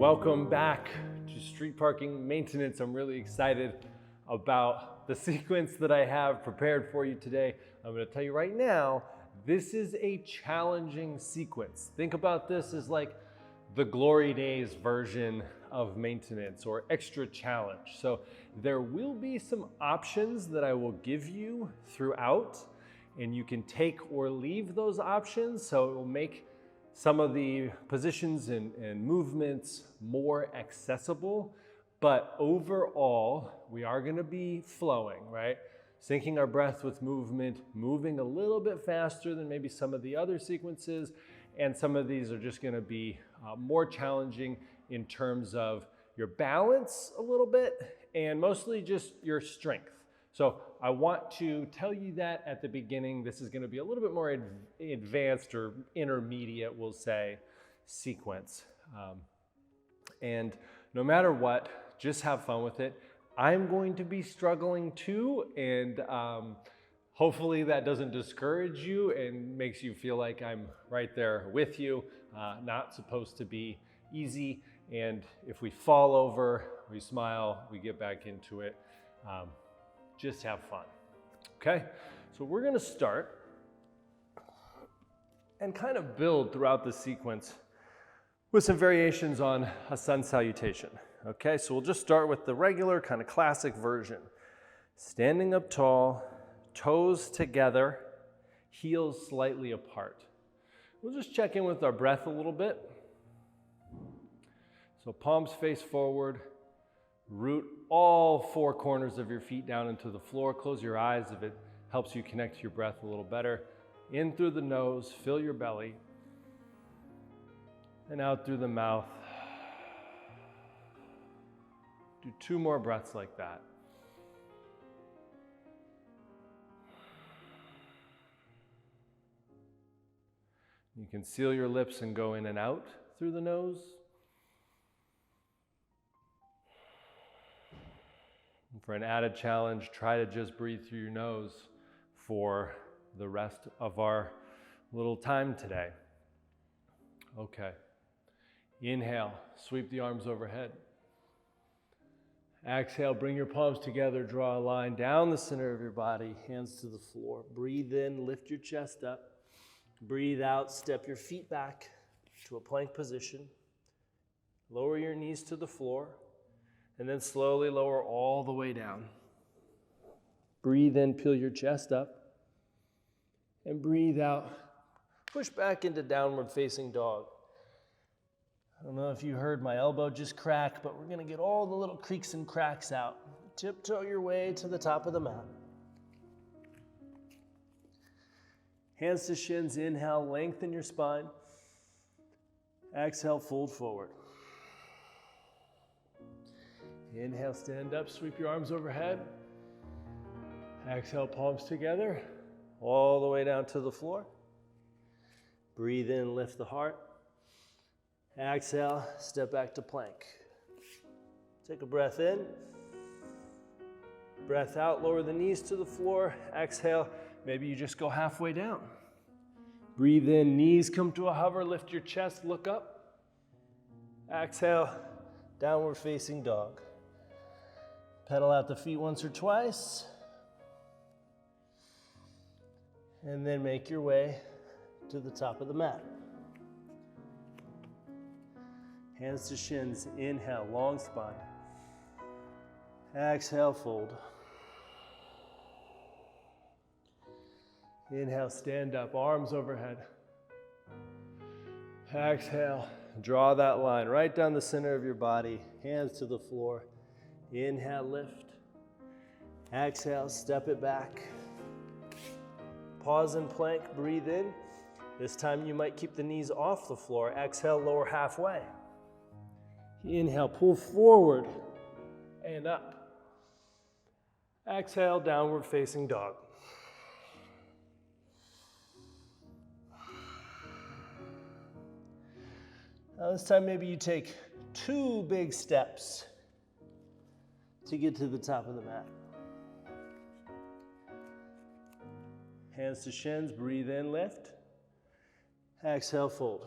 Welcome back to Street Parking Maintenance. I'm really excited about the sequence that I have prepared for you today. I'm going to tell you right now, this is a challenging sequence. Think about this as like the glory days version of maintenance or extra challenge. So there will be some options that I will give you throughout, and you can take or leave those options, so it will make some of the positions and movements more accessible. But overall, we are going to be flowing, right? Syncing our breath with movement, moving a little bit faster than maybe some of the other sequences. And some of these are just going to be more challenging in terms of your balance a little bit and mostly just your strength. So I want to tell you that at the beginning. This is going to be a little bit more advanced or intermediate, we'll say, sequence. And no matter what, just have fun with it. I'm going to be struggling too, and hopefully that doesn't discourage you and makes you feel like I'm right there with you. Not supposed to be easy, and if we fall over, we smile, we get back into it. Just have fun, okay? So we're gonna start and kind of build throughout the sequence with some variations on a sun salutation, okay? So we'll just start with the regular kind of classic version. Standing up tall, toes together, heels slightly apart. We'll just check in with our breath a little bit. So palms face forward, root all four corners of your feet down into the floor. Close your eyes if it helps you connect to your breath a little better. In through the nose, fill your belly. And out through the mouth. Do 2 more breaths like that. You can seal your lips and go in and out through the nose. For an added challenge, try to just breathe through your nose for the rest of our little time today. Okay. Inhale, sweep the arms overhead. Exhale, bring your palms together, draw a line down the center of your body, hands to the floor. Breathe in, lift your chest up. Breathe out, step your feet back to a plank position. Lower your knees to the floor. And then slowly lower all the way down. Breathe in, peel your chest up. And breathe out. Push back into downward facing dog. I don't know if you heard my elbow just crack, but we're going to get all the little creaks and cracks out. Tiptoe your way to the top of the mat. Hands to shins, inhale, lengthen your spine. Exhale, fold forward. Inhale, stand up, sweep your arms overhead. Exhale, palms together, all the way down to the floor. Breathe in, lift the heart. Exhale, step back to plank. Take a breath in. Breath out, lower the knees to the floor. Exhale, maybe you just go halfway down. Breathe in, knees come to a hover, lift your chest, look up. Exhale, downward facing dog. Pedal out the feet once or twice. And then make your way to the top of the mat. Hands to shins, inhale, long spine. Exhale, fold. Inhale, stand up, arms overhead. Exhale, draw that line right down the center of your body, hands to the floor. Inhale, lift. Exhale, step it back. Pause in plank, breathe in. This time you might keep the knees off the floor. Exhale, lower halfway. Inhale, pull forward and up. Exhale, downward facing dog. Now this time maybe you take 2 big steps to get to the top of the mat. Hands to shins, breathe in, lift. Exhale, fold.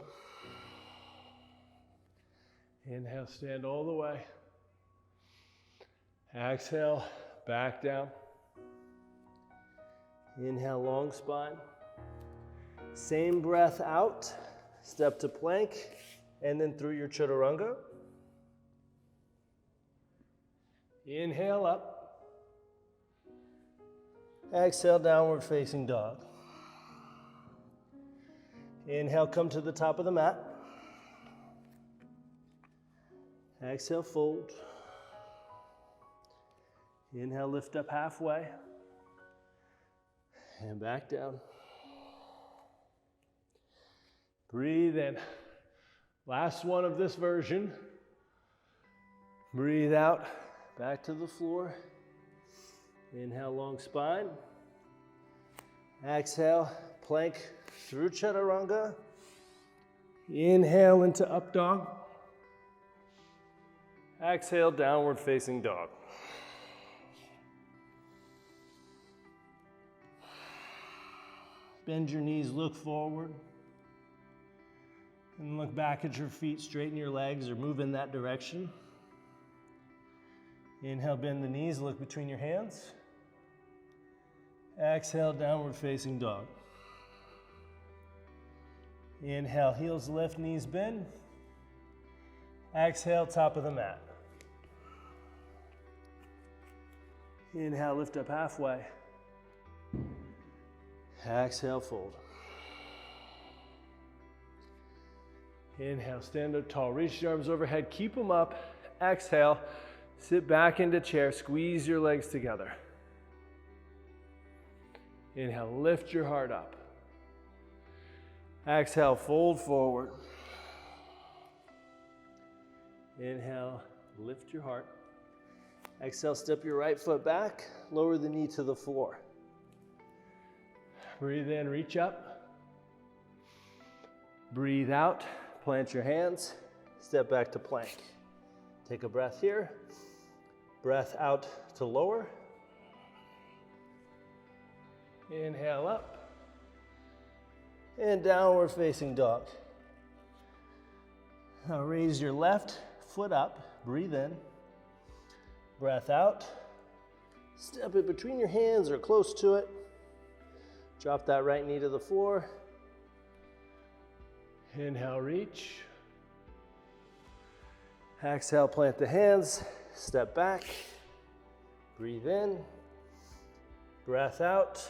Inhale, stand all the way. Exhale, back down. Inhale, long spine. Same breath out, step to plank, and then through your chaturanga. Inhale up. Exhale, downward facing dog. Inhale, come to the top of the mat. Exhale, fold. Inhale, lift up halfway. And back down. Breathe in. Last one of this version. Breathe out, back to the floor. Inhale, long spine. Exhale, plank through chaturanga. Inhale into up dog. Exhale, downward facing dog. Bend your knees, look forward. And look back at your feet, straighten your legs or move in that direction. Inhale, bend the knees, look between your hands. Exhale, downward facing dog. Inhale, heels lift, knees bend. Exhale, top of the mat. Inhale, lift up halfway. Exhale, fold. Inhale, stand up tall, reach your arms overhead, keep them up. Exhale, sit back into chair, squeeze your legs together. Inhale, lift your heart up. Exhale, fold forward. Inhale, lift your heart. Exhale, step your right foot back, lower the knee to the floor. Breathe in, reach up. Breathe out, plant your hands, step back to plank. Take a breath here. Breath out to lower. Inhale up. And downward facing dog. Now raise your left foot up, breathe in. Breath out. Step it between your hands or close to it. Drop that right knee to the floor. Inhale, reach. Exhale, plant the hands, step back. Breathe in. Breath out.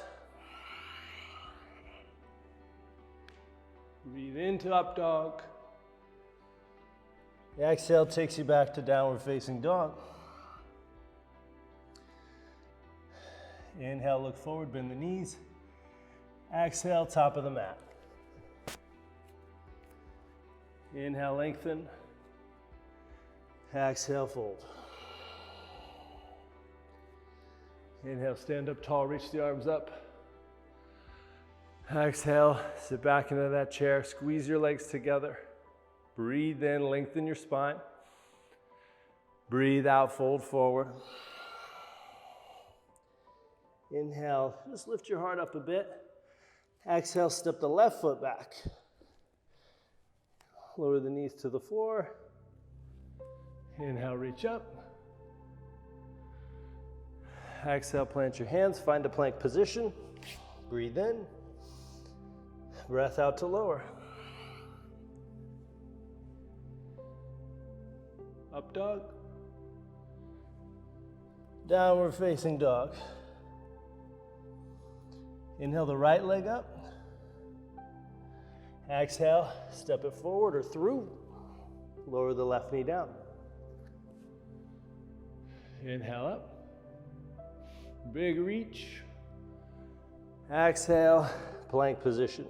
Breathe into up dog. The exhale takes you back to downward facing dog. Inhale, look forward, bend the knees. Exhale, top of the mat. Inhale, lengthen. Exhale, fold. Inhale, stand up tall, reach the arms up. Exhale, sit back into that chair, squeeze your legs together. Breathe in, lengthen your spine. Breathe out, fold forward. Inhale, just lift your heart up a bit. Exhale, step the left foot back. Lower the knees to the floor. Inhale, reach up. Exhale, plant your hands, find a plank position. Breathe in. Breath out to lower. Up dog. Downward facing dog. Inhale the right leg up. Exhale, step it forward or through. Lower the left knee down. Inhale up. Big reach. Exhale, plank position.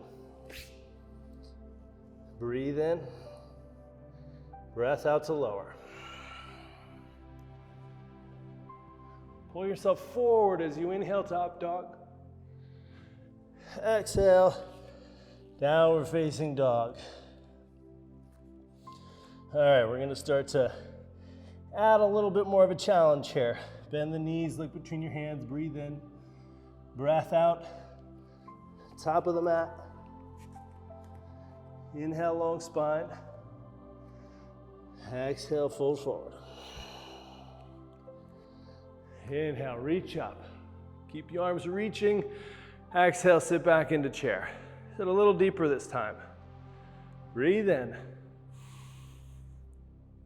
Breathe in. Breath out to lower. Pull yourself forward as you inhale to up dog. Exhale, downward facing dog. All right, we're gonna start to add a little bit more of a challenge here. Bend the knees, look between your hands, breathe in. Breath out, top of the mat. Inhale, long spine. Exhale, fold forward. Inhale, reach up. Keep your arms reaching. Exhale, sit back into chair. Sit a little deeper this time. Breathe in.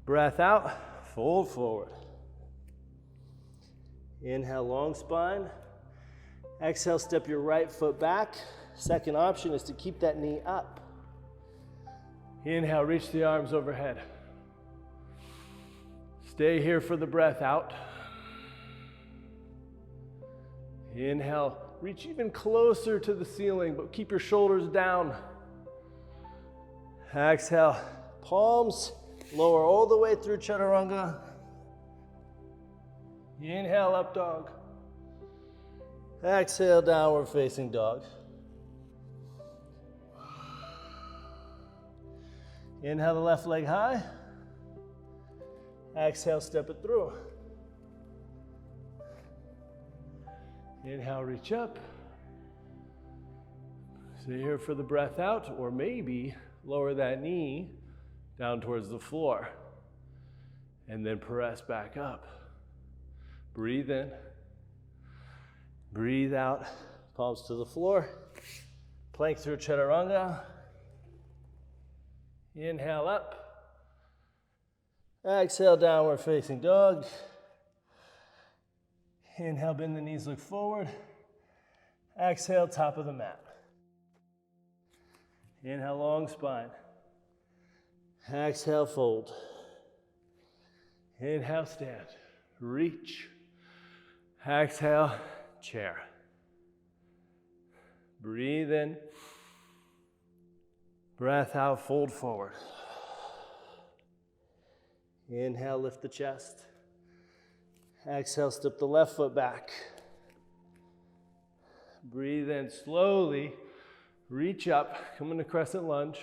Breath out, fold forward. Inhale, long spine. Exhale, step your right foot back. Second option is to keep that knee up. Inhale, reach the arms overhead. Stay here for the breath out. Inhale, reach even closer to the ceiling, but keep your shoulders down. Exhale, palms lower all the way through chaturanga. Inhale, up dog. Exhale, downward facing dog. Inhale the left leg high. Exhale, step it through. Inhale, reach up. Stay here for the breath out, or maybe lower that knee down towards the floor. And then press back up. Breathe in. Breathe out. Palms to the floor. Plank through chaturanga. Inhale up. Exhale, downward facing dog. Inhale, bend the knees, look forward. Exhale, top of the mat. Inhale, long spine. Exhale, fold. Inhale, stand. Reach. Exhale, chair. Breathe in. Breath out, fold forward. Inhale, lift the chest. Exhale, step the left foot back. Breathe in slowly. Reach up, come into Crescent Lunge.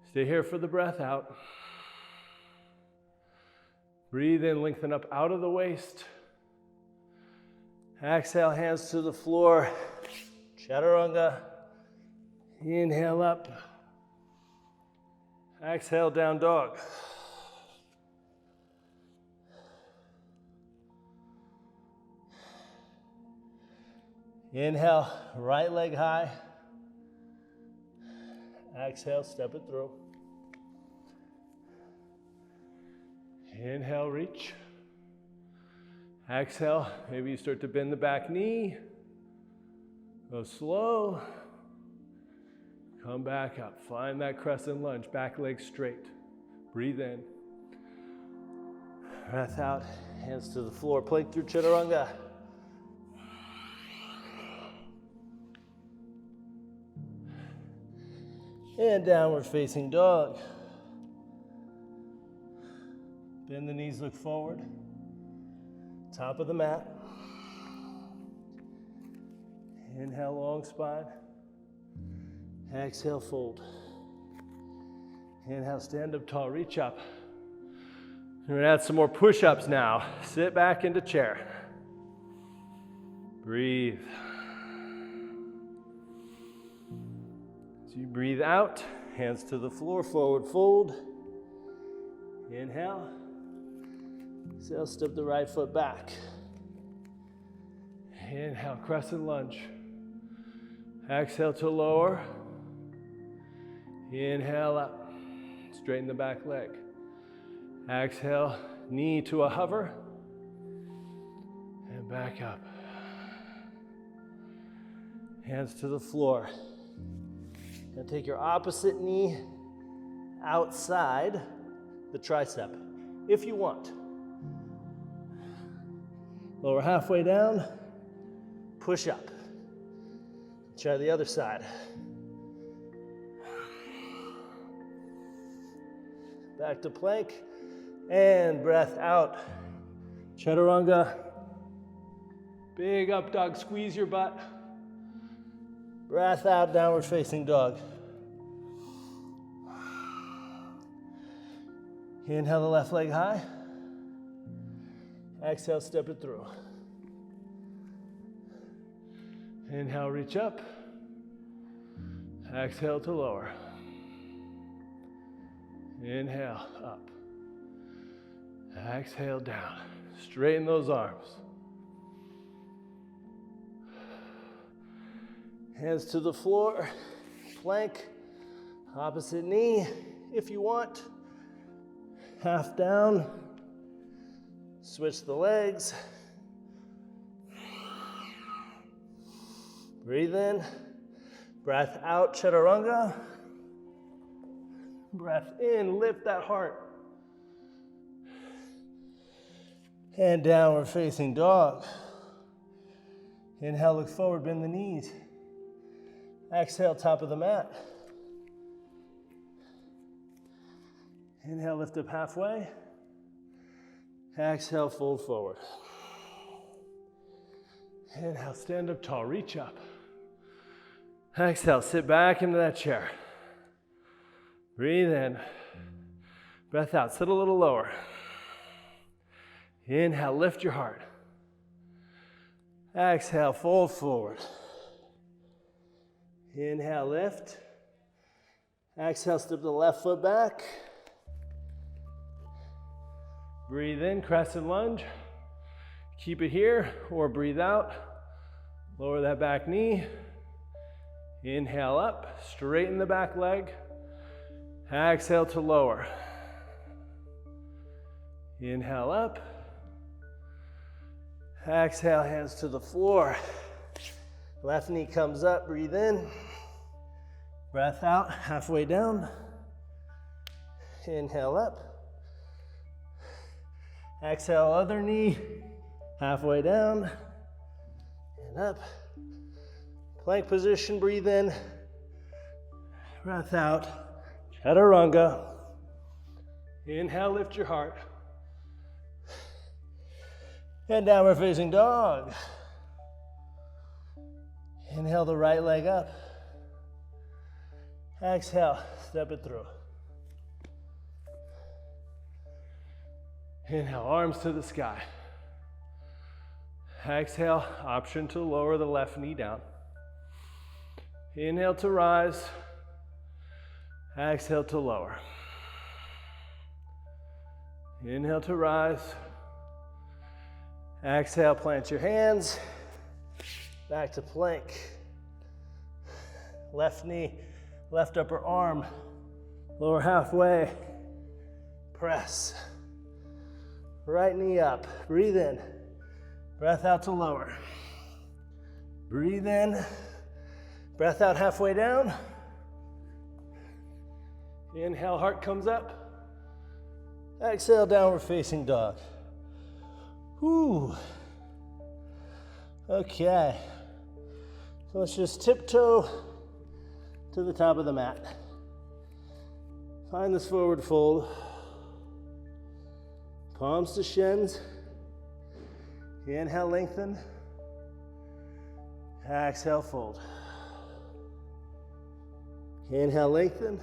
Stay here for the breath out. Breathe in, lengthen up out of the waist. Exhale, hands to the floor. Chaturanga. Inhale up. Exhale, down dog. Inhale, right leg high. Exhale, step it through. Inhale, reach. Exhale, maybe you start to bend the back knee. Go slow. Come back up. Find that crescent lunge, back leg straight. Breathe in. Breath out, hands to the floor. Plank through chaturanga. And downward facing dog. Bend the knees, look forward. Top of the mat. Inhale, long spine. Exhale, fold. Inhale, stand up tall, reach up. We're gonna add some more push-ups now. Sit back into chair. Breathe. As you breathe out, hands to the floor, forward fold. Inhale. Exhale, step the right foot back. Inhale, crescent lunge. Exhale to lower. Inhale up. Straighten the back leg. Exhale, knee to a hover. And back up. Hands to the floor. Now take your opposite knee outside the tricep, if you want. Lower halfway down, push up. Try the other side. Back to plank, and breath out. Chaturanga. Big up dog, squeeze your butt. Breath out, downward facing dog. Inhale the left leg high. Exhale, step it through. Inhale, reach up. Exhale to lower. Inhale, up. Exhale down. Straighten those arms. Hands to the floor. Plank. Opposite knee if you want. Half down. Switch the legs. Breathe in. Breath out, chaturanga. Breath in, lift that heart. And downward facing dog. Inhale, look forward, bend the knees. Exhale, top of the mat. Inhale, lift up halfway. Exhale, fold forward. Inhale, stand up tall, reach up. Exhale, sit back into that chair. Breathe in. Breath out, sit a little lower. Inhale, lift your heart. Exhale, fold forward. Inhale, lift. Exhale, step the left foot back. Breathe in, crescent lunge. Keep it here or breathe out. Lower that back knee. Inhale up, straighten the back leg. Exhale to lower. Inhale up. Exhale, hands to the floor. Left knee comes up, breathe in. Breath out, halfway down. Inhale up. Exhale, other knee, halfway down. And up. Plank position, breathe in. Breath out, chaturanga. Inhale, lift your heart. And downward facing dog. Inhale the right leg up. Exhale, step it through. Inhale, arms to the sky. Exhale, option to lower the left knee down. Inhale to rise. Exhale to lower. Inhale to rise. Exhale, plant your hands. Back to plank. Left knee, left upper arm, lower halfway. Press. Right knee up. Breathe in. Breath out to lower. Breathe in. Breath out halfway down. Inhale, heart comes up. Exhale, downward facing dog. Whew. Okay. So let's just tiptoe to the top of the mat. Find this forward fold. Palms to shins. Inhale, lengthen. Exhale, fold. Inhale, lengthen.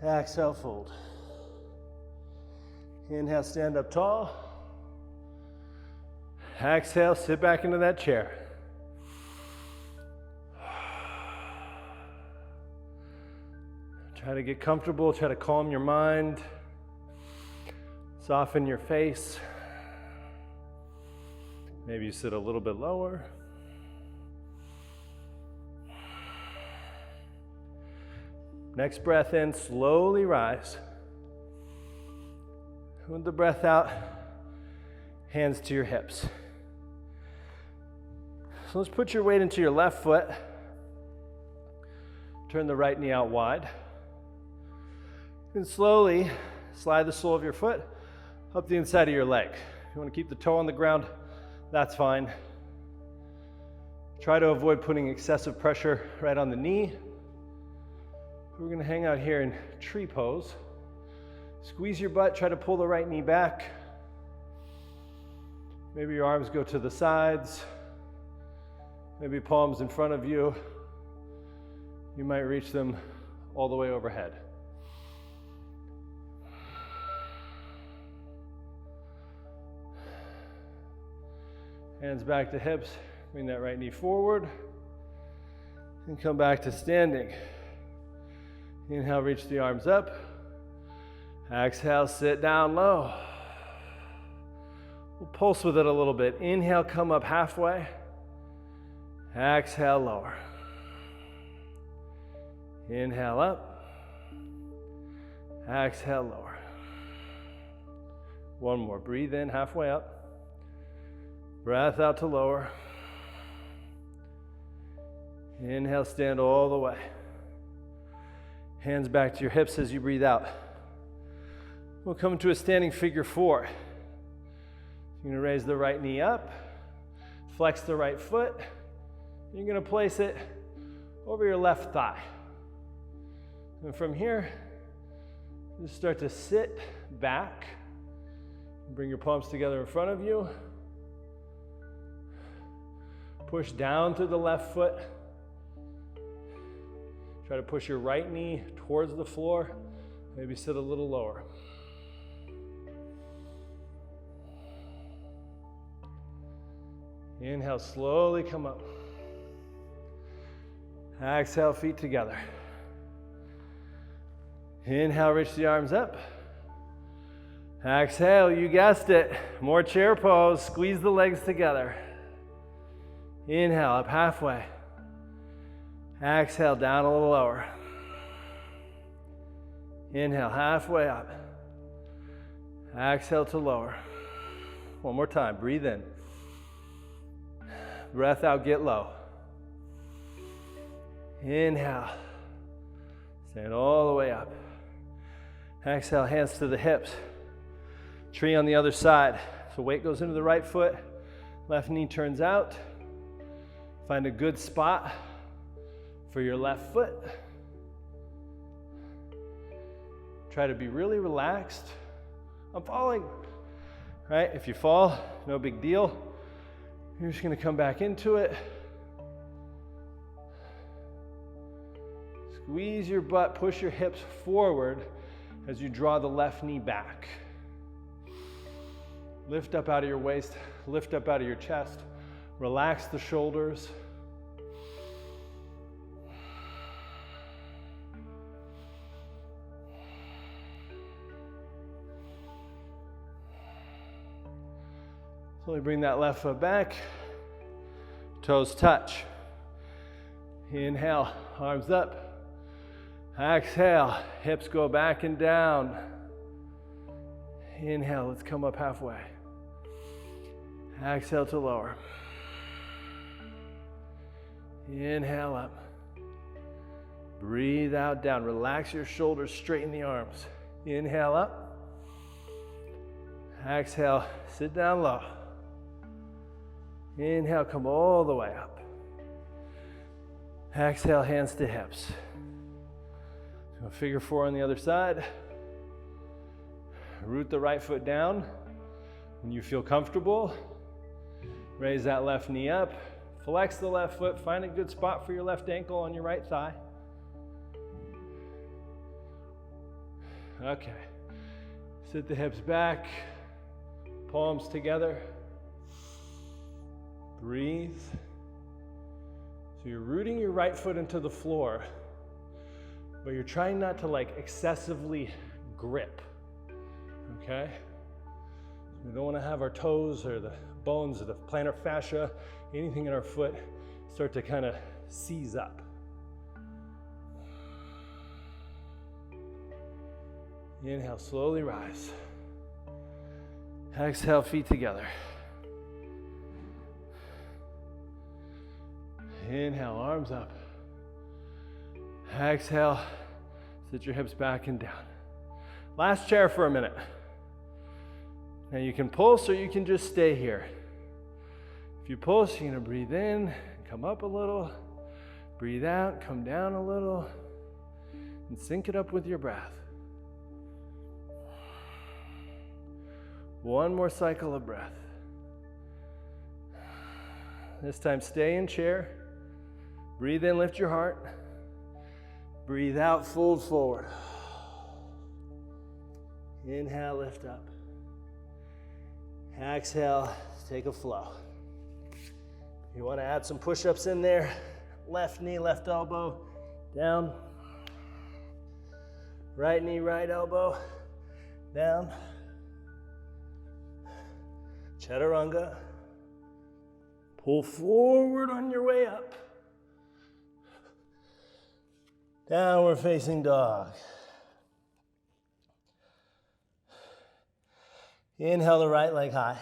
Exhale, fold. Inhale, stand up tall. Exhale, sit back into that chair. Try to get comfortable, try to calm your mind. Soften your face. Maybe you sit a little bit lower. Next breath in, slowly rise. With the breath out, hands to your hips. So let's put your weight into your left foot. Turn the right knee out wide. And slowly slide the sole of your foot up the inside of your leg. If you want to keep the toe on the ground, that's fine. Try to avoid putting excessive pressure right on the knee. We're going to hang out here in tree pose. Squeeze your butt, try to pull the right knee back. Maybe your arms go to the sides. Maybe palms in front of you. You might reach them all the way overhead. Hands back to hips, bring that right knee forward, and come back to standing. Inhale, reach the arms up. Exhale, sit down low. We'll pulse with it a little bit. Inhale, come up halfway. Exhale, lower. Inhale up. Exhale, lower. One more. Breathe in, halfway up. Breath out to lower. Inhale, stand all the way. Hands back to your hips as you breathe out. We'll come to a standing figure four. You're going to raise the right knee up, flex the right foot. You're going to place it over your left thigh. And from here, just start to sit back. Bring your palms together in front of you. Push down through the left foot. Try to push your right knee towards the floor. Maybe sit a little lower. Inhale, slowly come up. Exhale, feet together. Inhale, reach the arms up. Exhale, you guessed it. More chair pose. Squeeze the legs together. Inhale, up halfway. Exhale, down a little lower. Inhale, halfway up. Exhale to lower. One more time, breathe in. Breath out, get low. Inhale. Stand all the way up. Exhale, hands to the hips. Tree on the other side. So weight goes into the right foot. Left knee turns out. Find a good spot for your left foot. Try to be really relaxed. I'm falling. Right? If you fall, no big deal. You're just going to come back into it. Squeeze your butt, push your hips forward as you draw the left knee back. Lift up out of your waist, lift up out of your chest. Relax the shoulders. Slowly bring that left foot back. Toes touch. Inhale, arms up. Exhale, hips go back and down. Inhale, let's come up halfway. Exhale to lower. Inhale up. Breathe out, down. Relax your shoulders, straighten the arms. Inhale up. Exhale, sit down low. Inhale, come all the way up. Exhale, hands to hips. So figure four on the other side. Root the right foot down. When you feel comfortable, raise that left knee up. Flex the left foot. Find a good spot for your left ankle on your right thigh. Okay. Sit the hips back. Palms together. Breathe. So you're rooting your right foot into the floor, but you're trying not to excessively grip, okay? We don't want to have our toes or the bones or the plantar fascia, anything in our foot start to kind of seize up. Inhale, slowly rise. Exhale, feet together. Inhale, arms up. Exhale, sit your hips back and down. Last chair for a minute. Now you can pulse or you can just stay here. If you pulse, you're gonna breathe in, come up a little, breathe out, come down a little, and sync it up with your breath. One more cycle of breath. This time stay in chair. Breathe in, lift your heart. Breathe out, fold forward. Inhale, lift up. Exhale, take a flow. You want to add some push-ups in there. Left knee, left elbow, down. Right knee, right elbow, Down. Chaturanga. Pull forward on your way up. Downward facing dog. Inhale the right leg high.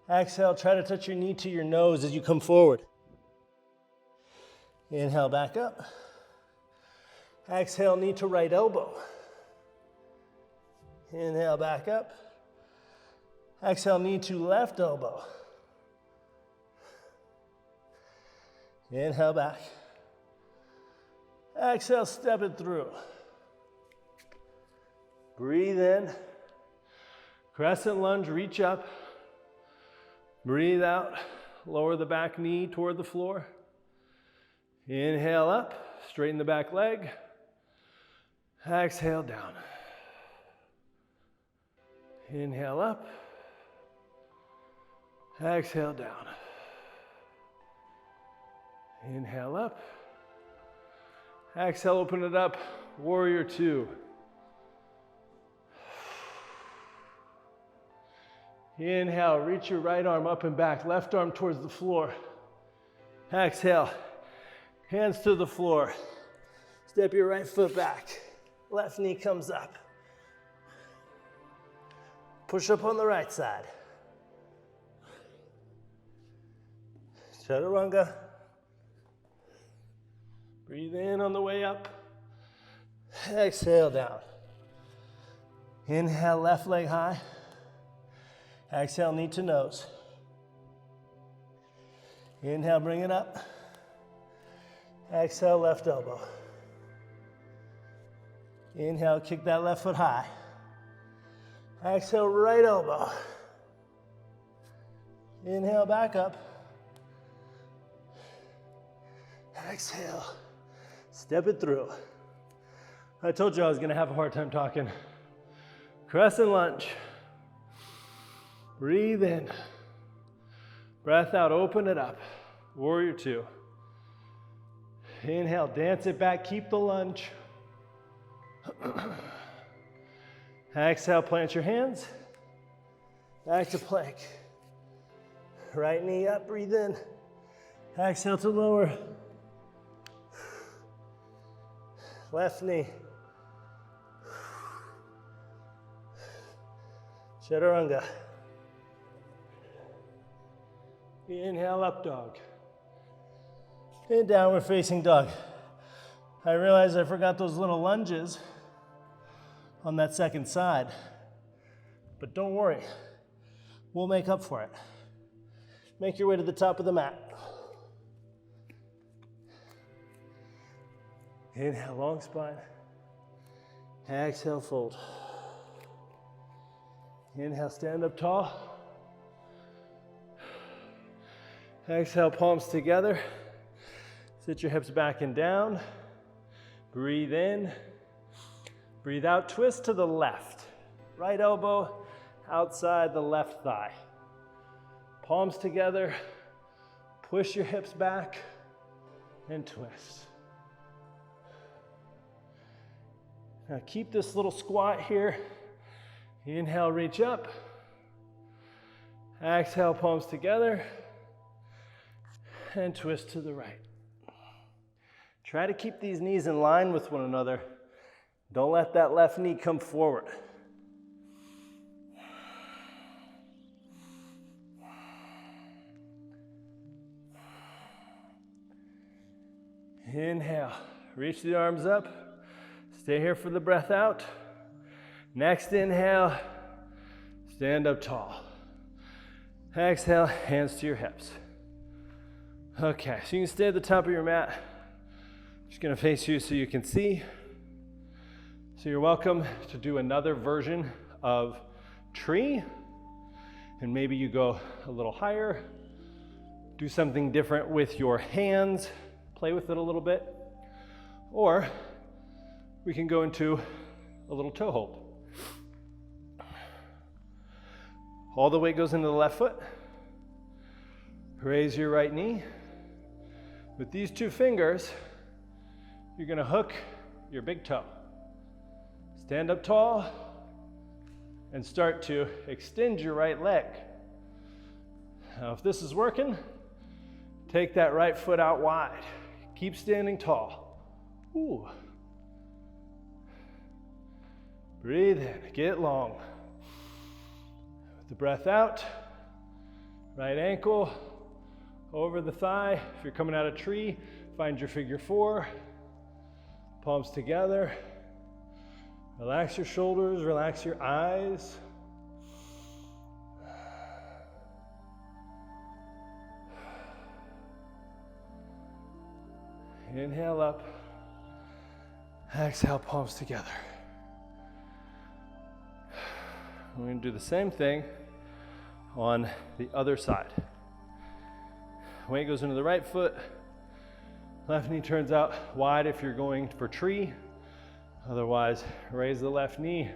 Exhale, try to touch your knee to your nose as you come forward. Inhale, back up. Exhale, knee to right elbow. Inhale, back up. Exhale, knee to left elbow. Inhale, back. Exhale, step it through. Breathe in. Crescent lunge, reach up. Breathe out. Lower the back knee toward the floor. Inhale up. Straighten the back leg. Exhale down. Inhale up. Exhale down. Inhale up. Exhale, open it up. Warrior two. Inhale, reach your right arm up and back, left arm towards the floor. Exhale, hands to the floor. Step your right foot back. Left knee comes up. Push up on the right side. Chaturanga. Breathe in on the way up. Exhale down. Inhale, left leg high. Exhale, knee to nose. Inhale, bring it up. Exhale, left elbow. Inhale, kick that left foot high. Exhale, right elbow. Inhale, back up. Exhale, step it through. I told you I was gonna have a hard time talking. Crescent lunge. Breathe in. Breath out, open it up. Warrior two. Inhale, dance it back, keep the lunge. Exhale, plant your hands. Back to plank. Right knee up, breathe in. Exhale to lower. Left knee. Chaturanga. Inhale, up dog. And downward facing dog. I realized I forgot those little lunges on that second side. But don't worry, we'll make up for it. Make your way to the top of the mat. Inhale, long spine. Exhale, fold. Inhale, stand up tall. Exhale, palms together. Sit your hips back and down. Breathe in. Breathe out, twist to the left. Right elbow outside the left thigh. Palms together. Push your hips back and twist. Now keep this little squat here. Inhale, reach up. Exhale, palms together. And twist to the right. Try to keep these knees in line with one another. Don't let that left knee come forward. Inhale, reach the arms up. Stay here for the breath out. Next inhale, stand up tall. Exhale, hands to your hips. Okay, so you can stay at the top of your mat. I'm just gonna face you so you can see. So you're welcome to do another version of tree, and maybe you go a little higher, do something different with your hands, play with it a little bit, or we can go into a little toe hold. All the weight goes into the left foot. Raise your right knee. With these two fingers, you're gonna hook your big toe. Stand up tall and start to extend your right leg. Now, if this is working, take that right foot out wide. Keep standing tall. Ooh. Breathe in, get long. With the breath out, right ankle over the thigh. If you're coming out of tree, find your figure four. Palms together. Relax your shoulders, relax your eyes. Inhale up. Exhale, palms together. We're going to do the same thing on the other side. Weight goes into the right foot. Left knee turns out wide if you're going for tree. Otherwise, raise the left knee,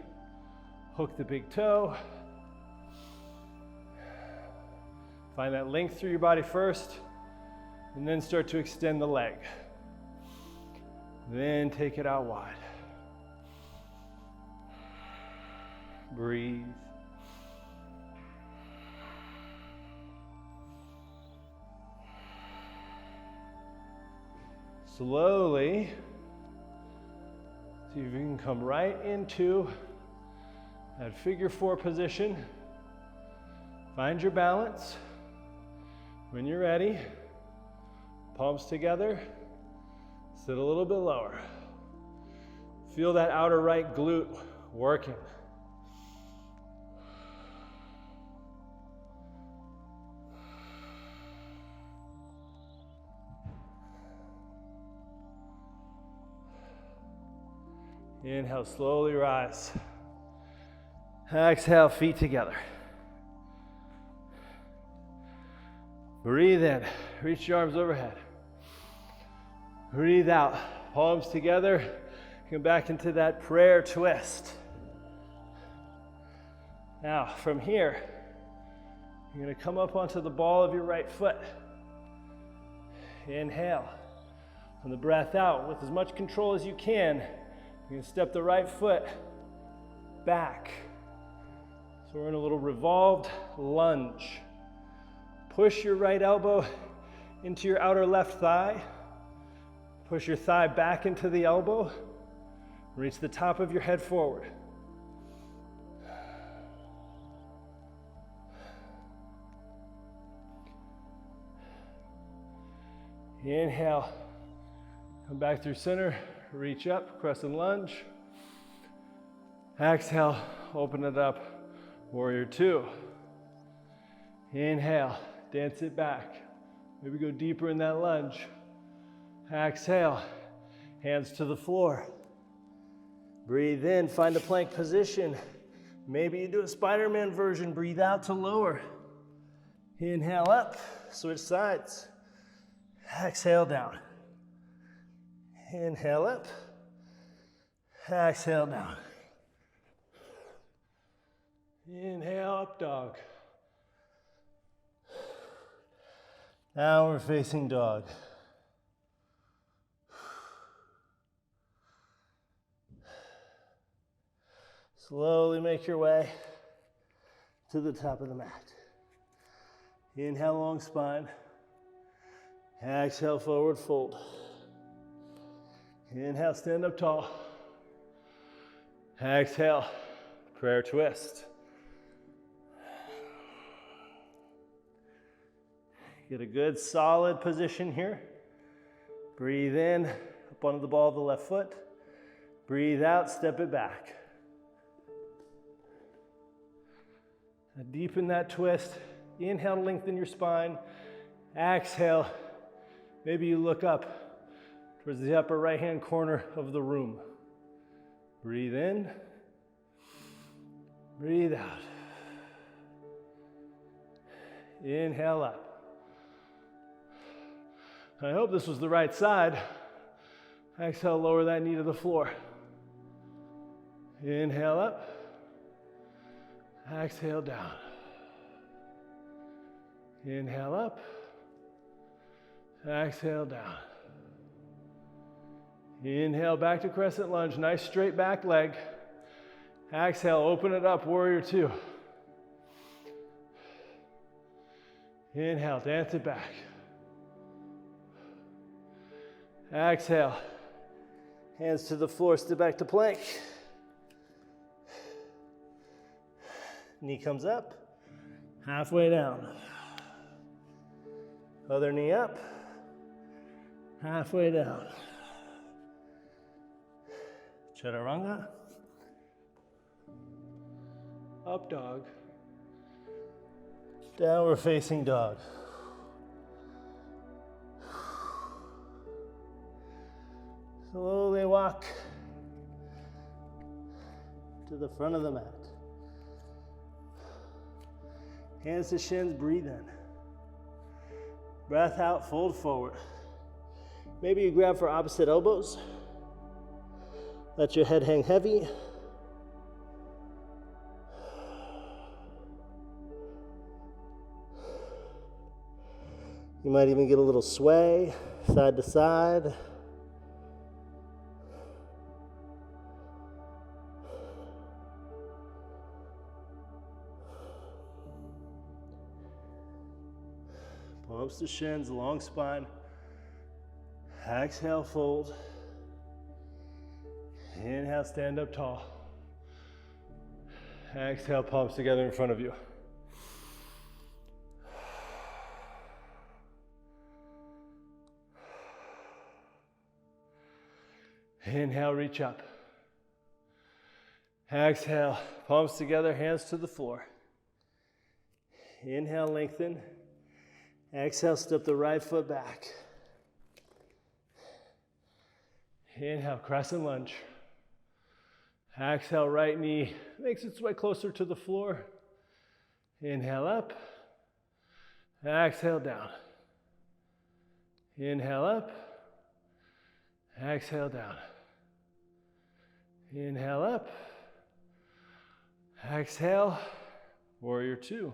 hook the big toe. Find that length through your body first, and then start to extend the leg. Then take it out wide. Breathe. Slowly, see if you can come right into that figure four position. Find your balance. When you're ready, palms together, sit a little bit lower. Feel that outer right glute working. Inhale, slowly rise. Exhale, feet together. Breathe in, reach your arms overhead. Breathe out, palms together. Come back into that prayer twist. Now, from here, you're going to come up onto the ball of your right foot. Inhale. On the breath out, with as much control as you can, you're going to step the right foot back. So we're in a little revolved lunge. Push your right elbow into your outer left thigh. Push your thigh back into the elbow. Reach the top of your head forward. Inhale. Come back through center. Reach up, crescent lunge. Exhale, open it up, warrior two. Inhale, dance it back. Maybe go deeper in that lunge. Exhale, hands to the floor. Breathe in, find a plank position. Maybe you do a Spider-Man version, breathe out to lower. Inhale up, switch sides. Exhale down. Inhale up, exhale down. Inhale, up dog. Now we're facing dog. Slowly make your way to the top of the mat. Inhale, long spine. Exhale, forward fold. Inhale, stand up tall. Exhale, prayer twist. Get a good solid position here. Breathe in, up onto the ball of the left foot. Breathe out, step it back. Deepen that twist. Inhale, lengthen your spine. Exhale, maybe you look up towards the upper right-hand corner of the room. Breathe in. Breathe out. Inhale up. I hope this was the right side. Exhale, lower that knee to the floor. Inhale up. Exhale down. Inhale up. Exhale down. Inhale back to crescent lunge. Nice straight back leg. Exhale, open it up, warrior two. Inhale, dance it back. Exhale, hands to the floor, step back to plank. Knee comes up, halfway down. Other knee up, halfway down. Chaturanga. Up dog. Downward facing dog. Slowly walk to the front of the mat. Hands to shins, breathe in. Breath out, fold forward. Maybe you grab for opposite elbows. Let your head hang heavy. You might even get a little sway, side to side. Palms to shins, long spine. Exhale, fold. Inhale, stand up tall. Exhale, palms together in front of you. Inhale, reach up. Exhale, palms together, hands to the floor. Inhale, lengthen. Exhale, step the right foot back. Inhale, crescent lunge. Exhale, right knee makes its way closer to the floor. Inhale up. Exhale down. Inhale up. Exhale down. Inhale up. Exhale, warrior two.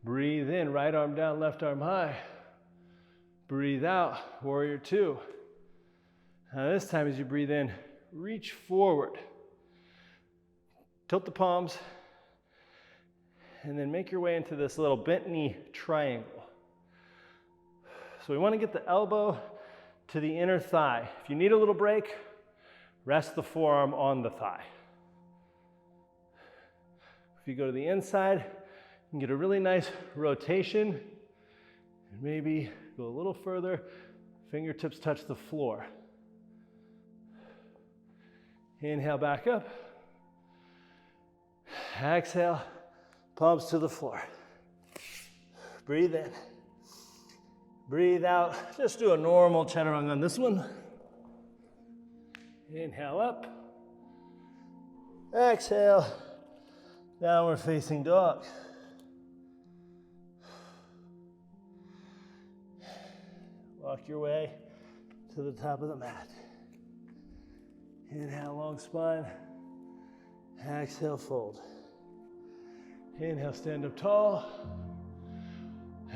Breathe in, right arm down, left arm high. Breathe out, warrior two. Now this time as you breathe in, reach forward. Tilt the palms, and then make your way into this little bent knee triangle. So we want to get the elbow to the inner thigh. If you need a little break, rest the forearm on the thigh. If you go to the inside, you can get a really nice rotation, and maybe go a little further, fingertips touch the floor. Inhale, back up. Exhale, palms to the floor. Breathe in. Breathe out. Just do a normal chaturanga on this one. Inhale up. Exhale, downward facing dog. Walk your way to the top of the mat. Inhale, long spine. Exhale, fold. Inhale, stand up tall.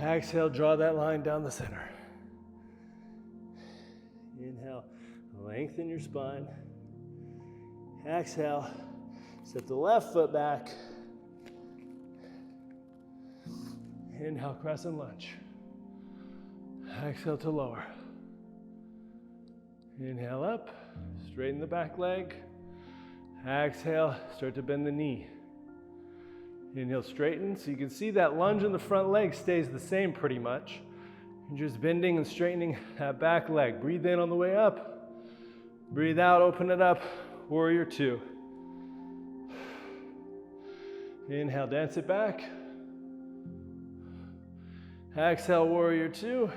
Exhale, draw that line down the center. Inhale, lengthen your spine. Exhale, step the left foot back. Inhale, crescent lunge. Exhale to lower. Inhale up, straighten the back leg. Exhale, start to bend the knee. Inhale, straighten. So you can see that lunge in the front leg stays the same pretty much. You're just bending and straightening that back leg. Breathe in on the way up. Breathe out, open it up. Warrior two. Inhale, dance it back. Exhale, warrior two.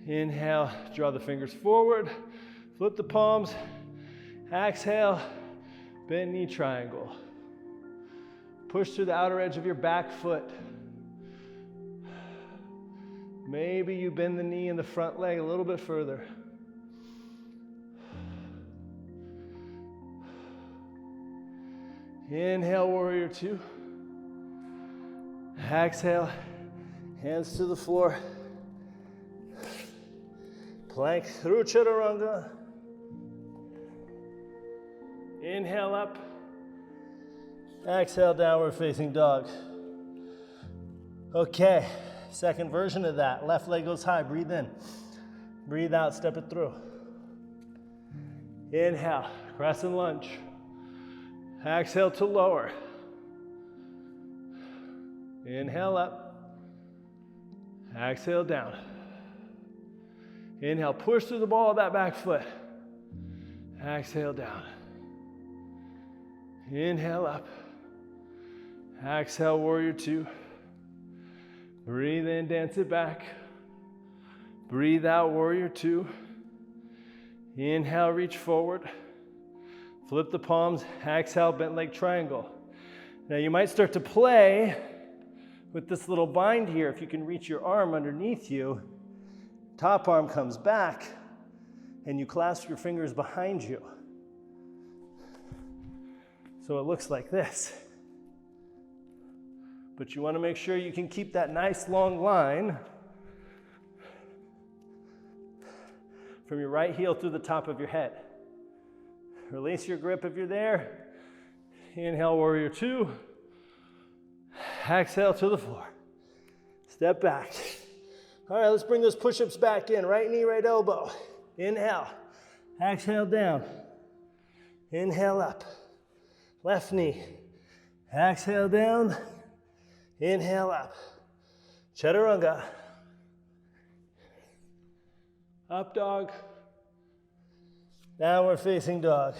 Inhale, draw the fingers forward. Flip the palms. Exhale, bend knee triangle. Push through the outer edge of your back foot. Maybe you bend the knee in the front leg a little bit further. Inhale, warrior two. Exhale, hands to the floor. Plank through chaturanga. Inhale up. Exhale, downward facing dog. Okay, second version of that. Left leg goes high, breathe in. Breathe out, step it through. Inhale, crescent lunge. Exhale to lower. Inhale up. Exhale down. Inhale, push through the ball of that back foot. Exhale down. Inhale up. Exhale, warrior two. Breathe in, dance it back. Breathe out, warrior two. Inhale, reach forward. Flip the palms. Exhale, bent leg triangle. Now you might start to play with this little bind here. If you can reach your arm underneath you, top arm comes back, and you clasp your fingers behind you. So it looks like this. But you want to make sure you can keep that nice long line from your right heel through the top of your head. Release your grip if you're there. Inhale, warrior two. Exhale to the floor. Step back. All right, let's bring those push-ups back in. Right knee, right elbow. Inhale. Exhale down. Inhale up. Left knee. Exhale down. Inhale up. Chaturanga. Up dog. Downward facing dog.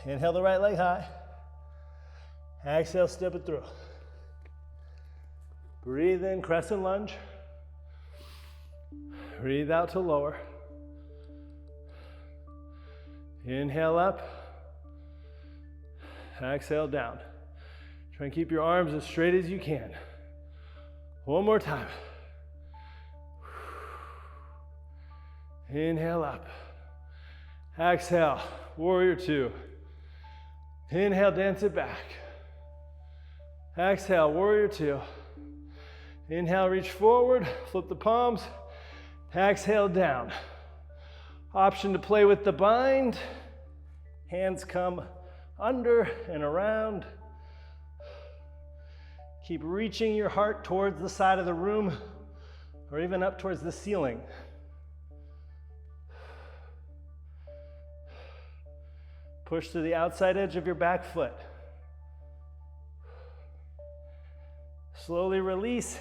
Inhale the right leg high. Exhale, step it through. Breathe in, crescent lunge. Breathe out to lower. Inhale up. Exhale down. Try and keep your arms as straight as you can. One more time. Inhale up. Exhale, warrior two. Inhale, dance it back. Exhale, warrior two. Inhale, reach forward, flip the palms. Exhale, down. Option to play with the bind. Hands come under and around. Keep reaching your heart towards the side of the room or even up towards the ceiling. Push to the outside edge of your back foot. Slowly release.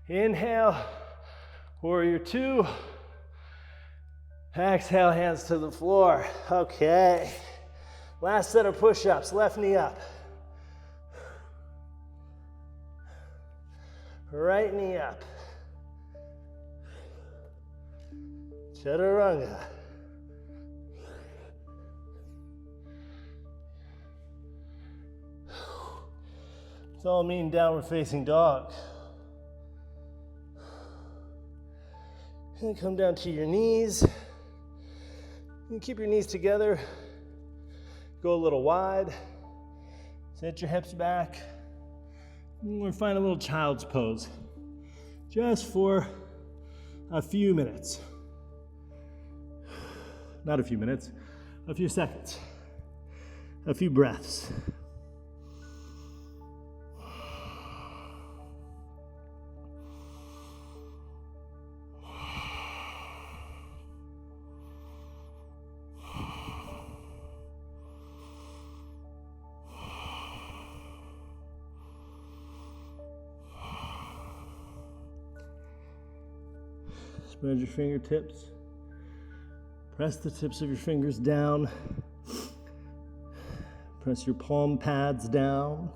Inhale, warrior two. Exhale, hands to the floor. Okay. Last set of push-ups, left knee up. Right knee up. Chaturanga. It's all mean downward facing dog. And come down to your knees. You keep your knees together. Go a little wide. Set your hips back. And we're find a little child's pose. Just for a few minutes. Not a few minutes, a few seconds. A few breaths. Spread your fingertips. Press the tips of your fingers down. Press your palm pads down.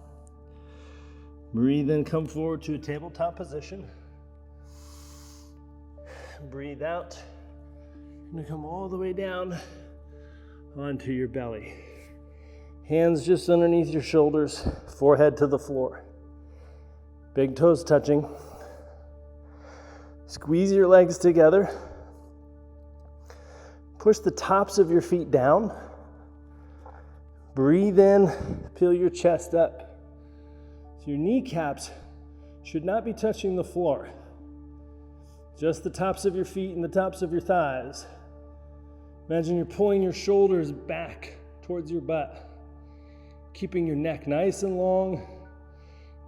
Breathe in, come forward to a tabletop position. Breathe out. And come all the way down onto your belly. Hands just underneath your shoulders, forehead to the floor. Big toes touching. Squeeze your legs together. Push the tops of your feet down. Breathe in, peel your chest up. So your kneecaps should not be touching the floor. Just the tops of your feet and the tops of your thighs. Imagine you're pulling your shoulders back towards your butt, keeping your neck nice and long,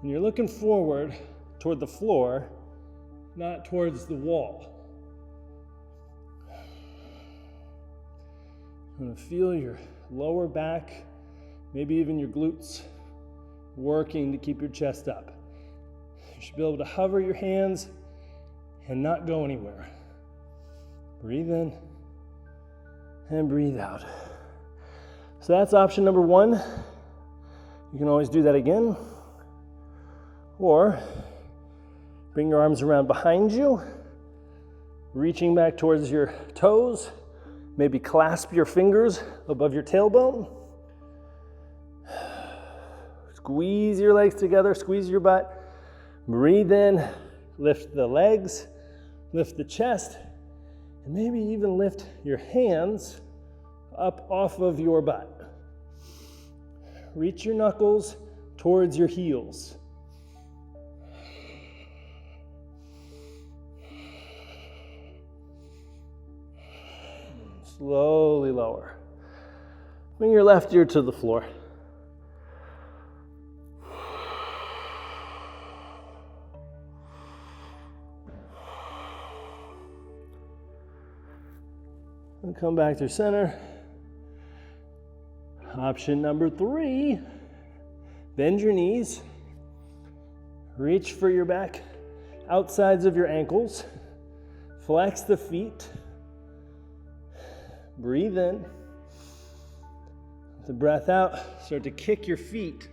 and you're looking forward toward the floor, not towards the wall. You want to feel your lower back, maybe even your glutes, working to keep your chest up. You should be able to hover your hands and not go anywhere. Breathe in and breathe out. So that's option number one. You can always do that again. Or bring your arms around behind you, reaching back towards your toes. Maybe clasp your fingers above your tailbone. Squeeze your legs together, squeeze your butt. Breathe in, lift the legs, lift the chest, and maybe even lift your hands up off of your butt. Reach your knuckles towards your heels. Slowly lower. Bring your left ear to the floor. And come back to center. Option number 3, bend your knees. Reach for your back, outsides of your ankles. Flex the feet. Breathe in. With the breath out, start to kick your feet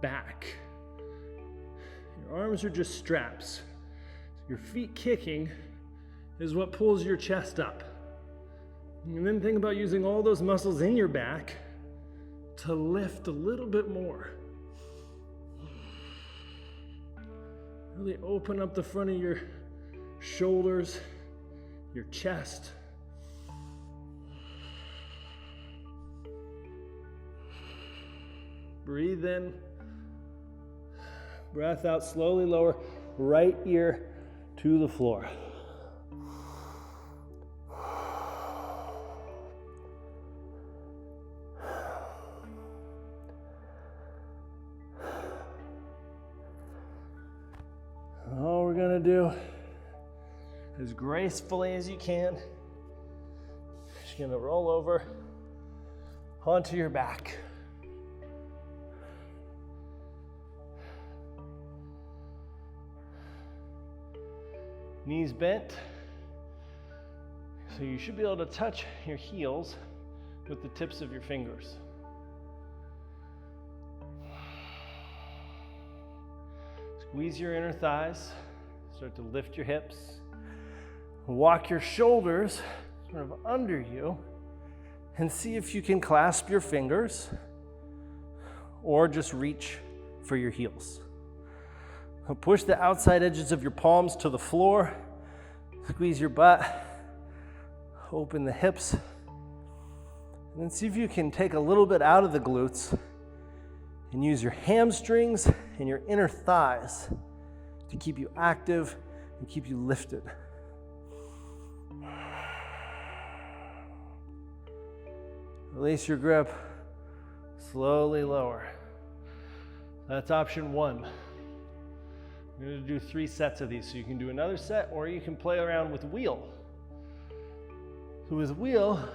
back. Your arms are just straps. Your feet kicking is what pulls your chest up. And then think about using all those muscles in your back to lift a little bit more. Really open up the front of your shoulders, your chest. Breathe in, breath out, slowly lower, right ear to the floor. All we're gonna do, as gracefully as you can, just gonna roll over onto your back. Knees bent, so you should be able to touch your heels with the tips of your fingers. Squeeze your inner thighs, start to lift your hips. Walk your shoulders sort of under you and see if you can clasp your fingers or just reach for your heels. Push the outside edges of your palms to the floor. Squeeze your butt. Open the hips. And then see if you can take a little bit out of the glutes and use your hamstrings and your inner thighs to keep you active and keep you lifted. Release your grip. Slowly lower. That's option 1. I'm going to do 3 sets of these, so you can do another set or you can play around with wheel. So with wheel,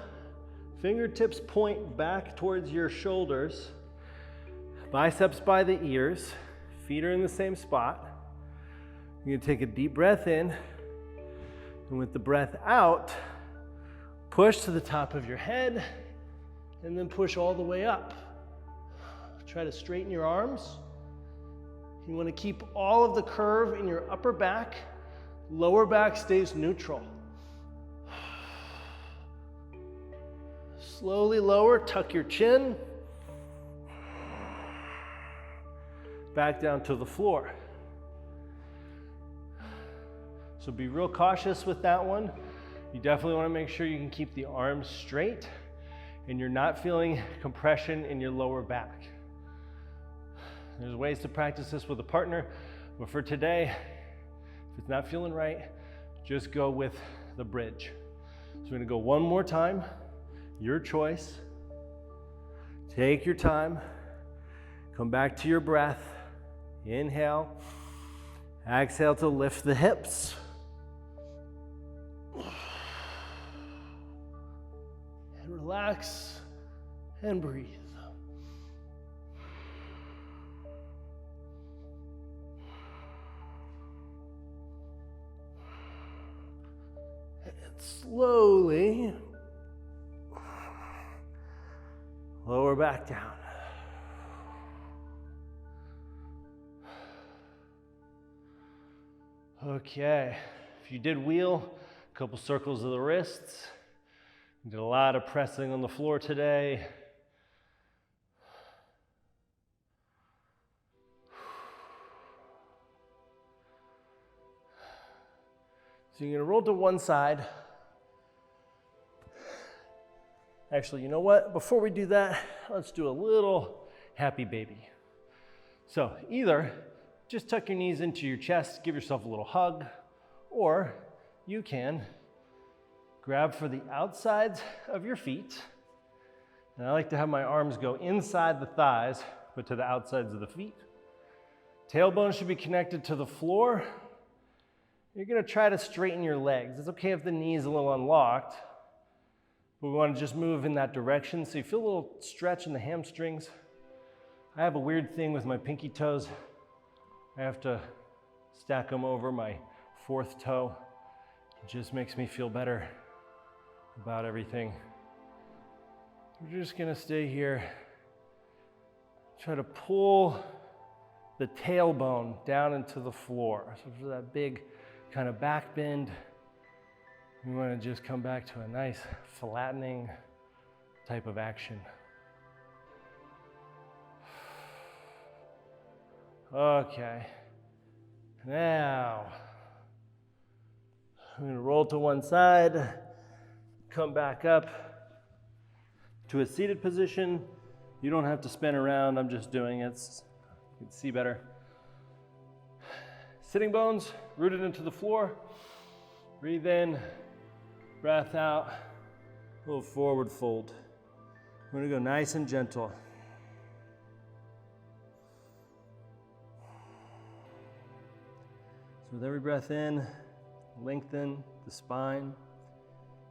fingertips point back towards your shoulders, biceps by the ears, feet are in the same spot. You're going to take a deep breath in, and with the breath out, push to the top of your head, and then push all the way up. Try to straighten your arms. You want to keep all of the curve in your upper back. Lower back stays neutral. Slowly lower, tuck your chin. Back down to the floor. So be real cautious with that one. You definitely want to make sure you can keep the arms straight and you're not feeling compression in your lower back. There's ways to practice this with a partner, but for today, if it's not feeling right, just go with the bridge. So we're gonna go one more time. Your choice. Take your time. Come back to your breath. Inhale. Exhale to lift the hips. And relax and breathe. And slowly lower back down. Okay, if you did wheel, a couple circles of the wrists. You did a lot of pressing on the floor today. So you're gonna roll to one side. Actually, you know what? Before we do that, let's do a little happy baby. So either just tuck your knees into your chest, give yourself a little hug, or you can grab for the outsides of your feet. And I like to have my arms go inside the thighs, but to the outsides of the feet. Tailbone should be connected to the floor. You're gonna try to straighten your legs. It's okay if the knee is a little unlocked, but we wanna just move in that direction. So you feel a little stretch in the hamstrings. I have a weird thing with my pinky toes. I have to stack them over my fourth toe. It just makes me feel better about everything. We're just gonna stay here. Try to pull the tailbone down into the floor. So for that big kind of back bend, we wanna just come back to a nice flattening type of action. Okay, now I'm gonna roll to one side, come back up to a seated position. You don't have to spin around, I'm just doing it so you can see better. Sitting bones rooted into the floor. Breathe in, breath out, a little forward fold. We're gonna go nice and gentle. So with every breath in, lengthen the spine.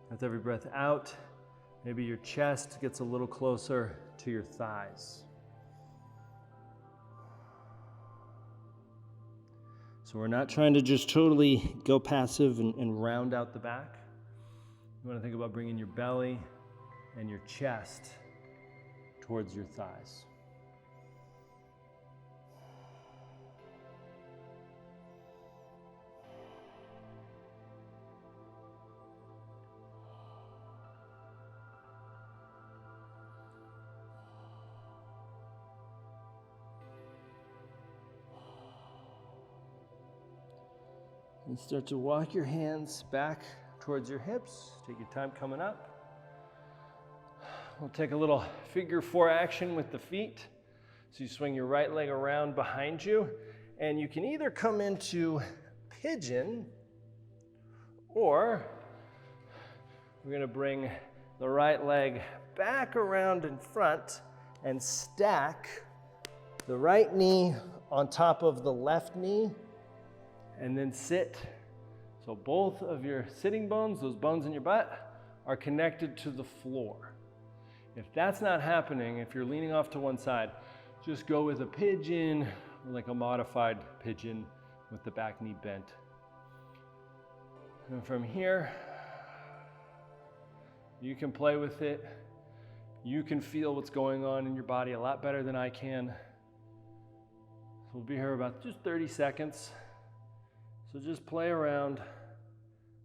With every breath out, maybe your chest gets a little closer to your thighs. So we're not trying to just totally go passive and round out the back. You want to think about bringing your belly and your chest towards your thighs. And start to walk your hands back towards your hips. Take your time coming up. We'll take a little figure 4 action with the feet. So you swing your right leg around behind you, and you can either come into pigeon, or we're gonna bring the right leg back around in front and stack the right knee on top of the left knee, and then sit. So both of your sitting bones, those bones in your butt, are connected to the floor. If that's not happening, if you're leaning off to one side, just go with a pigeon, like a modified pigeon with the back knee bent. And from here, you can play with it. You can feel what's going on in your body a lot better than I can. So we'll be here about just 30 seconds. So just play around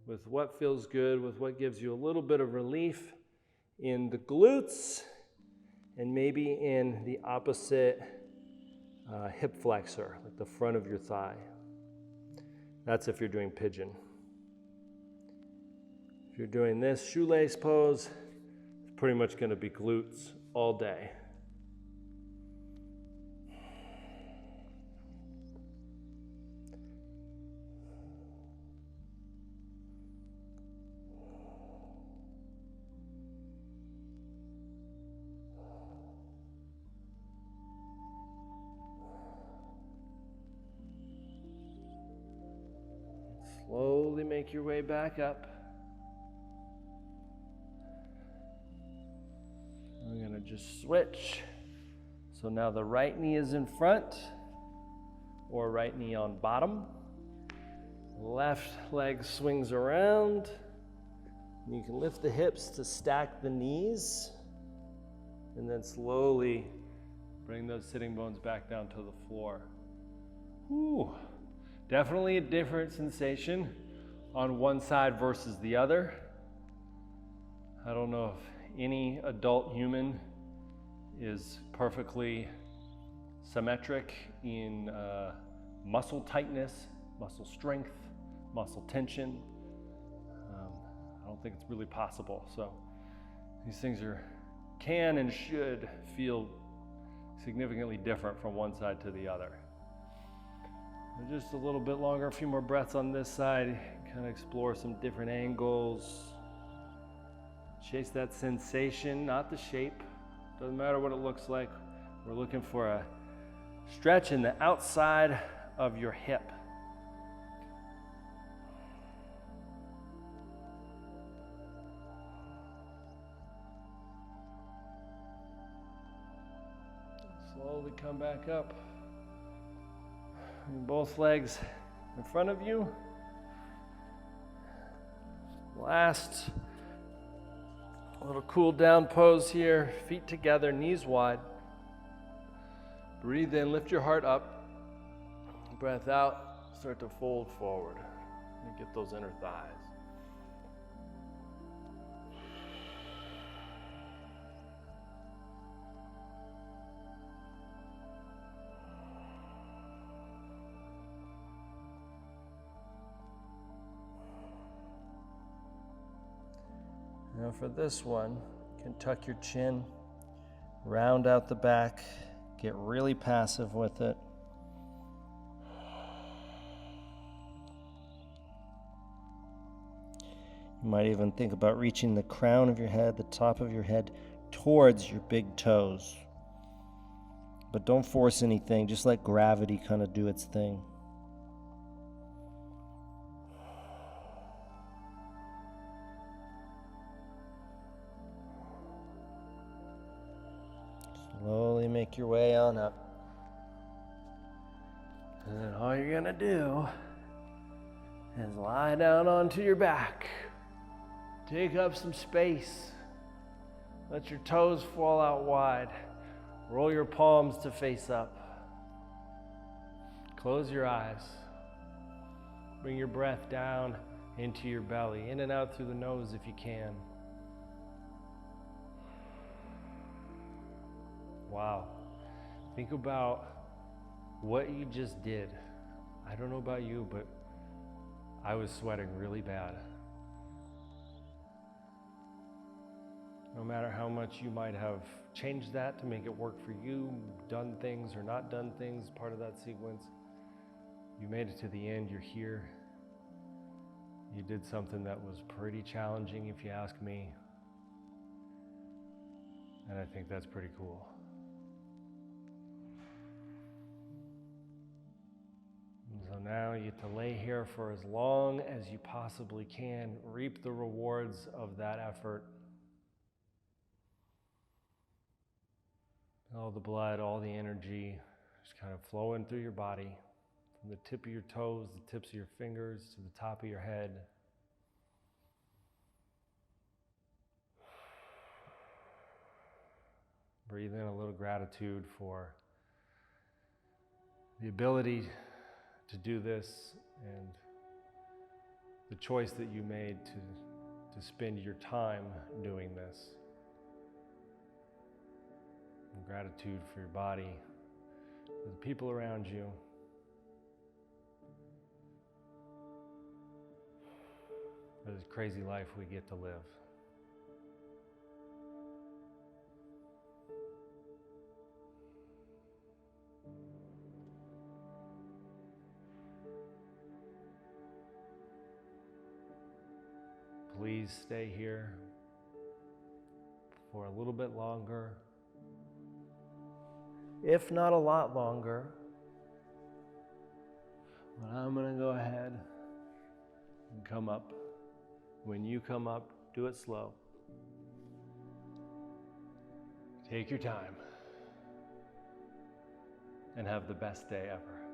with what feels good, with what gives you a little bit of relief in the glutes and maybe in the opposite hip flexor, like the front of your thigh. That's if you're doing pigeon. If you're doing this shoelace pose, it's pretty much going to be glutes all day. slowly make your way back up. We're going to just switch. So now the right knee is in front, or right knee on bottom. Left leg swings around. You can lift the hips to stack the knees, and then slowly bring those sitting bones back down to the floor. Whew. Definitely a different sensation on one side versus the other. I don't know if any adult human is perfectly symmetric in muscle tightness, muscle strength, muscle tension. I don't think it's really possible. So these things can and should feel significantly different from one side to the other. Just a little bit longer, a few more breaths on this side, kind of explore some different angles. Chase that sensation, not the shape. Doesn't matter what it looks like. We're looking for a stretch in the outside of your hip. Slowly come back up. And both legs in front of you. Last little cool down pose here. Feet together, knees wide. Breathe in, lift your heart up. Breath out, start to fold forward. And get those inner thighs. Now for this one, you can tuck your chin, round out the back, get really passive with it. You might even think about reaching the crown of your head, the top of your head, towards your big toes. But don't force anything, just let gravity kind of do its thing. Slowly make your way on up. And then all you're gonna do is lie down onto your back. Take up some space. Let your toes fall out wide. Roll your palms to face up. Close your eyes. Bring your breath down into your belly, in and out through the nose if you can. Wow. Think about what you just did. I don't know about you, but I was sweating really bad. No matter how much you might have changed that to make it work for you, done things or not done things, part of that sequence, you made it to the end, you're here. You did something that was pretty challenging if you ask me. And I think that's pretty cool. So now you get to lay here for as long as you possibly can, reap the rewards of that effort. All the blood, all the energy, just kind of flowing through your body, from the tip of your toes, the tips of your fingers, to the top of your head. Breathe in a little gratitude for the ability to do this and the choice that you made to spend your time doing this. And gratitude for your body, for the people around you. For this crazy life we get to live. Please stay here for a little bit longer, if not a lot longer. But I'm going to go ahead and come up. When you come up, do it slow. Take your time and have the best day ever.